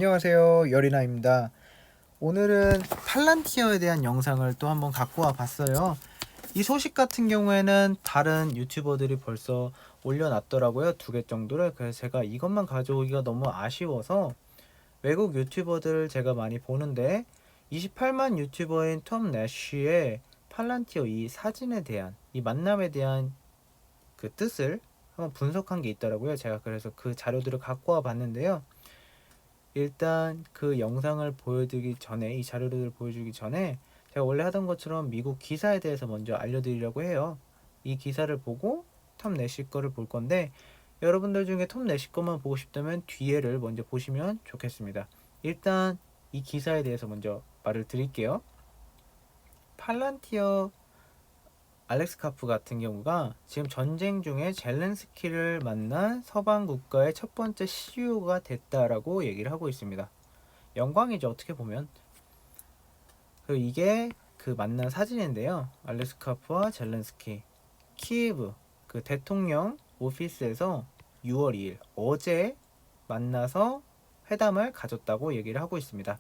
안녕하세요, 여리나입니다. 오늘은 팔란티어에 대한 영상을 또 한번 갖고 와 봤어요. 이 소식 같은 경우에는 다른 유튜버들이 벌써 올려놨더라고요. 2개 정도를. 그래서 제가 이것만 가져오기가 너무 아쉬워서 외국 유튜버들을 제가 많이 보는데 28만 유튜버인 톰 내쉬의 팔란티어 이 사진에 대한, 이 만남에 대한 그 뜻을 한번 분석한 게 있더라고요. 제가 그래서 그 자료들을 갖고 와 봤는데요. 일단 그 영상을 보여드리기 전에, 이 자료를 보여주기 전에 제가 원래 하던 것처럼 미국 기사에 대해서 먼저 알려드리려고 해요. 이 기사를 보고 톰 내시 거를 볼 건데, 여러분들 중에 톰 내시 거만 보고 싶다면 뒤에를 먼저 보시면 좋겠습니다. 일단 이 기사에 대해서 먼저 말을 드릴게요. 팔란티어 알렉스 카프 같은 경우가 지금 전쟁 중에 젤렌스키를 만난 서방 국가의 첫 번째 CEO가 됐다라고 얘기를 하고 있습니다. 영광이죠, 어떻게 보면. 이게 그 만난 사진인데요. 알렉스 카프와 젤렌스키, 키예브 그 대통령 오피스에서 6월 2일 어제 만나서 회담을 가졌다고 얘기를 하고 있습니다.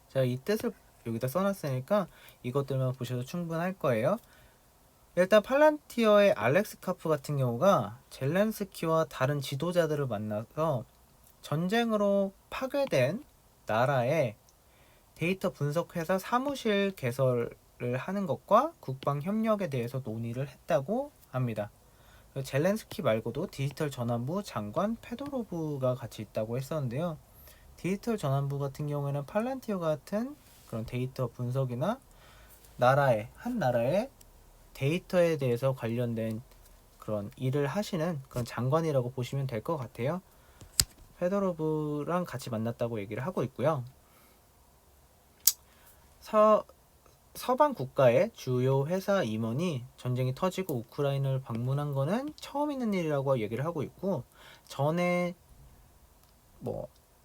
자, 이 뜻을 여기다 써놨으니까 이것들만 보셔도 충분할 거예요. 일단 팔란티어의 알렉스 카프 같은 경우가 젤렌스키와 다른 지도자들을 만나서 전쟁으로 파괴된 나라의 데이터 분석회사 사무실 개설을 하는 것과 국방 협력에 대해서 논의를 했다고 합니다. 젤렌스키 말고도 디지털 전환부 장관 페도로브가 같이 있다고 했었는데요. 디지털 전환부 같은 경우에는 팔란티어 같은 그런 데이터 분석이나 한 나라의 데이터에 대해서 관련된 그런 일을 하시는 그런 장관이라고 보시면 될 것 같아요. 페도로브랑 같이 만났다고 얘기를 하고 있고요. 서방 국가의 주요 회사 임원이 전쟁이 터지고 우크라이나를 방문한 거는 처음 있는 일이라고 얘기를 하고 있고, 전에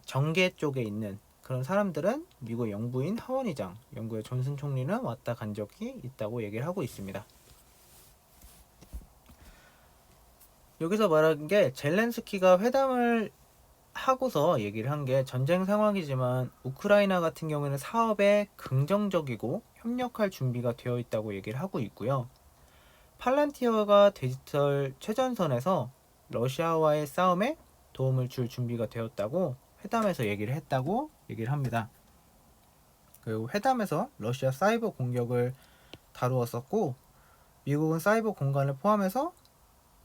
정계 쪽에 있는 그런 사람들은 미국 영부인 하원의장, 영국의 존슨 총리는 왔다 간 적이 있다고 얘기를 하고 있습니다. 여기서 말한 게 젤렌스키가 회담을 하고서 얘기를 한 게, 전쟁 상황이지만 우크라이나 같은 경우에는 사업에 긍정적이고 협력할 준비가 되어 있다고 얘기를 하고 있고요. 팔란티어가 디지털 최전선에서 러시아와의 싸움에 도움을 줄 준비가 되었다고 회담에서 얘기를 했다고 얘기를 합니다. 그리고 회담에서 러시아 사이버 공격을 다루었었고, 미국은 사이버 공간을 포함해서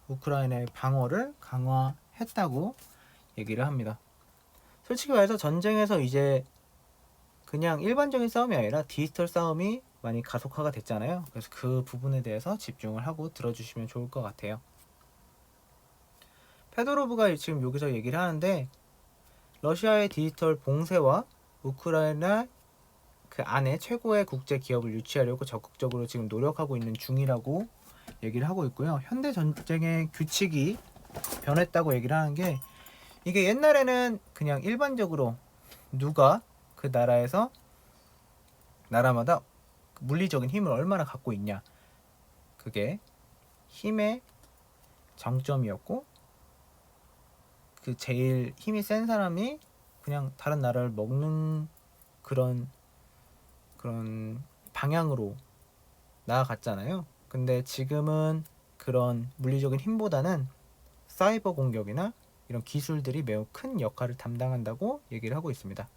우크라이나의 방어를 강화했다고 얘기를 합니다. 솔직히 말해서 전쟁에서 이제 그냥 일반적인 싸움이 아니라 디지털 싸움이 많이 가속화가 됐잖아요. 그래서 그 부분에 대해서 집중을 하고 들어주시면 좋을 것 같아요. 페도로브가 지금 여기서 얘기를 하는데, 러시아의 디지털 봉쇄와 우크라이나 그 안에 최고의 국제 기업을 유치하려고 적극적으로 지금 노력하고 있는 중이라고 얘기를 하고 있고요. 현대 전쟁의 규칙이 변했다고 얘기를 하는 게, 이게 옛날에는 그냥 일반적으로 누가 그 나라마다 물리적인 힘을 얼마나 갖고 있냐, 그게 힘의 정점이었고, 그 제일 힘이 센 사람이 그냥 다른 나라를 먹는 그런 방향으로 나아갔잖아요. 근데 지금은 그런 물리적인 힘보다는 사이버 공격이나 이런 기술들이 매우 큰 역할을 담당한다고 얘기를 하고 있습니다.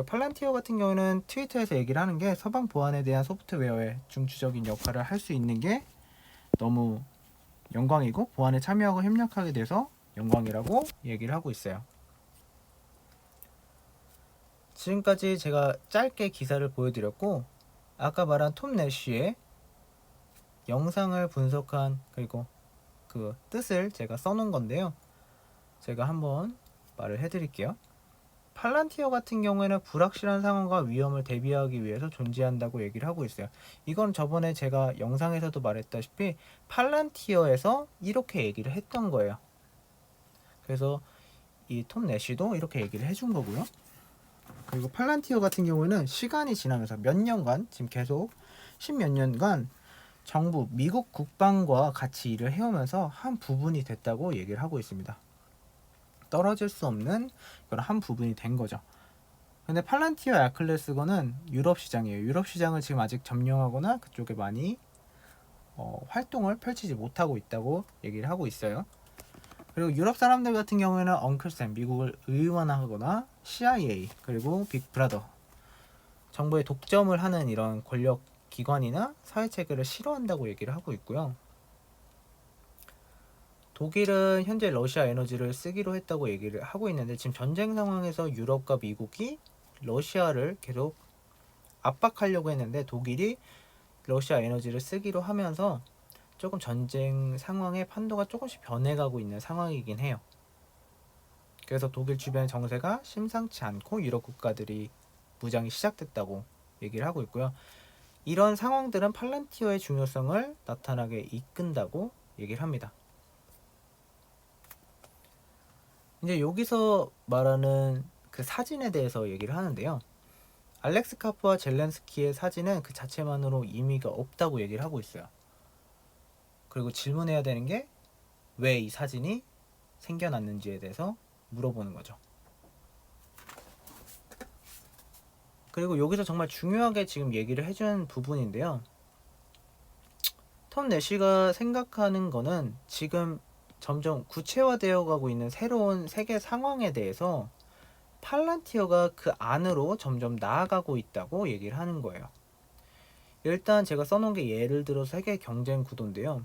팔란티어 같은 경우는 트위터에서 얘기를 하는 게, 서방 보안에 대한 소프트웨어의 중추적인 역할을 할 수 있는 게 너무 영광이고, 보안에 참여하고 협력하게 돼서 영광이라고 얘기를 하고 있어요. 지금까지 제가 짧게 기사를 보여드렸고, 아까 말한 톰 내쉬의 영상을 분석한, 그리고 그 뜻을 제가 써놓은 건데요. 제가 한번 말을 해드릴게요. 팔란티어 같은 경우에는 불확실한 상황과 위험을 대비하기 위해서 존재한다고 얘기를 하고 있어요. 이건 저번에 제가 영상에서도 말했다시피 팔란티어에서 이렇게 얘기를 했던 거예요. 그래서 이 톰 내쉬도 이렇게 얘기를 해준 거고요. 그리고 팔란티어 같은 경우에는 시간이 지나면서 몇 년간, 지금 계속 10몇 년간 정부, 미국 국방과 같이 일을 해오면서 한 부분이 됐다고 얘기를 하고 있습니다. 떨어질 수 없는 그런 한 부분이 된 거죠. 근데 팔란티어 아클레스건은 유럽 시장이에요. 유럽 시장을 지금 아직 점령하거나 그쪽에 많이 활동을 펼치지 못하고 있다고 얘기를 하고 있어요. 그리고 유럽 사람들 같은 경우에는 엉클샘, 미국을 의원하거나 CIA, 그리고 빅브라더, 정부의 독점을 하는 이런 권력 기관이나 사회체계를 싫어한다고 얘기를 하고 있고요. 독일은 현재 러시아 에너지를 쓰기로 했다고 얘기를 하고 있는데, 지금 전쟁 상황에서 유럽과 미국이 러시아를 계속 압박하려고 했는데 독일이 러시아 에너지를 쓰기로 하면서 조금 전쟁 상황의 판도가 조금씩 변해가고 있는 상황이긴 해요. 그래서 독일 주변 정세가 심상치 않고 유럽 국가들이 무장이 시작됐다고 얘기를 하고 있고요. 이런 상황들은 팔란티어의 중요성을 나타나게 이끈다고 얘기를 합니다. 이제 여기서 말하는 그 사진에 대해서 얘기를 하는데요. 알렉스 카프와 젤렌스키의 사진은 그 자체만으로 의미가 없다고 얘기를 하고 있어요. 그리고 질문해야 되는 게 왜 이 사진이 생겨났는지에 대해서 물어보는 거죠. 그리고 여기서 정말 중요하게 지금 얘기를 해준 부분인데요. 톰 내시가 생각하는 거는 지금 점점 구체화되어 가고 있는 새로운 세계 상황에 대해서 팔란티어가 그 안으로 점점 나아가고 있다고 얘기를 하는 거예요. 일단 제가 써놓은 게 예를 들어 세계 경쟁 구도인데요.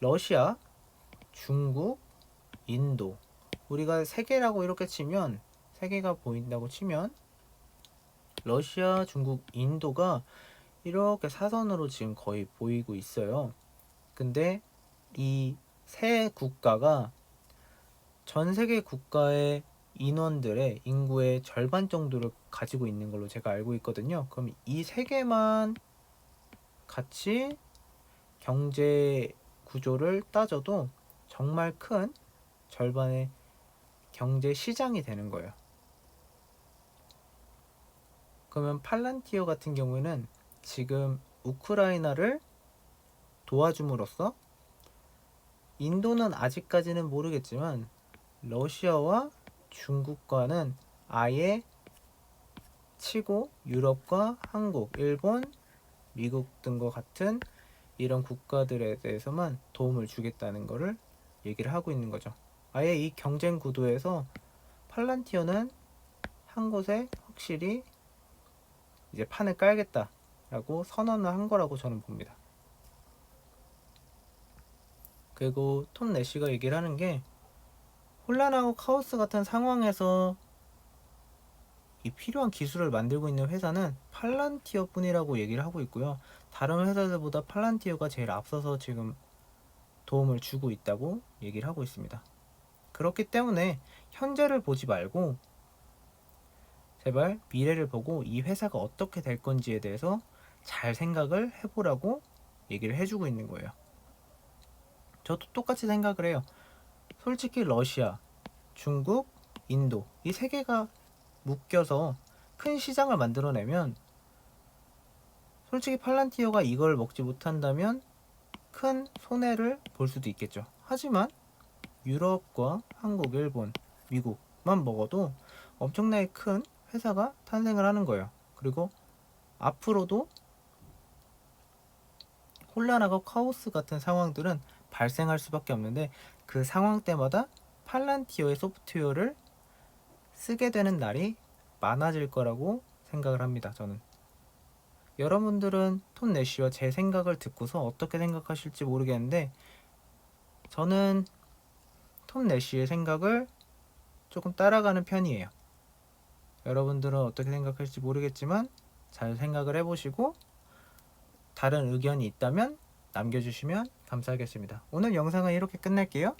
러시아, 중국, 인도, 우리가 세계라고 이렇게 치면, 세계가 보인다고 치면 러시아, 중국, 인도가 이렇게 사선으로 지금 거의 보이고 있어요. 근데 이 세 국가가 전 세계 국가의 인원들의 인구의 절반 정도를 가지고 있는 걸로 제가 알고 있거든요. 그럼 이 세 개만 같이 경제 구조를 따져도 정말 큰 절반의 경제 시장이 되는 거예요. 그러면 팔란티어 같은 경우에는 지금 우크라이나를 도와줌으로써 인도는 아직까지는 모르겠지만 러시아와 중국과는 아예 치고 유럽과 한국, 일본, 미국 등과 같은 이런 국가들에 대해서만 도움을 주겠다는 것을 얘기를 하고 있는 거죠. 아예 이 경쟁 구도에서 팔란티어는 한 곳에 확실히 이제 판을 깔겠다라고 선언을 한 거라고 저는 봅니다. 그리고 톰 내시가 얘기를 하는 게 혼란하고 카오스 같은 상황에서 이 필요한 기술을 만들고 있는 회사는 팔란티어 뿐이라고 얘기를 하고 있고요. 다른 회사들보다 팔란티어가 제일 앞서서 지금 도움을 주고 있다고 얘기를 하고 있습니다. 그렇기 때문에 현재를 보지 말고 제발 미래를 보고 이 회사가 어떻게 될 건지에 대해서 잘 생각을 해보라고 얘기를 해주고 있는 거예요. 저도 똑같이 생각을 해요. 솔직히 러시아, 중국, 인도 이 세 개가 묶여서 큰 시장을 만들어내면 솔직히 팔란티어가 이걸 먹지 못한다면 큰 손해를 볼 수도 있겠죠. 하지만 유럽과 한국, 일본, 미국만 먹어도 엄청나게 큰 회사가 탄생을 하는 거예요. 그리고 앞으로도 혼란하고 카오스 같은 상황들은 발생할 수밖에 없는데 그 상황 때마다 팔란티어의 소프트웨어를 쓰게 되는 날이 많아질 거라고 생각을 합니다. 저는. 여러분들은 톰 내시와 제 생각을 듣고서 어떻게 생각하실지 모르겠는데 저는 톰 내시의 생각을 조금 따라가는 편이에요. 여러분들은 어떻게 생각할지 모르겠지만 잘 생각을 해보시고 다른 의견이 있다면 남겨주시면 감사하겠습니다. 오늘 영상은 이렇게 끝낼게요.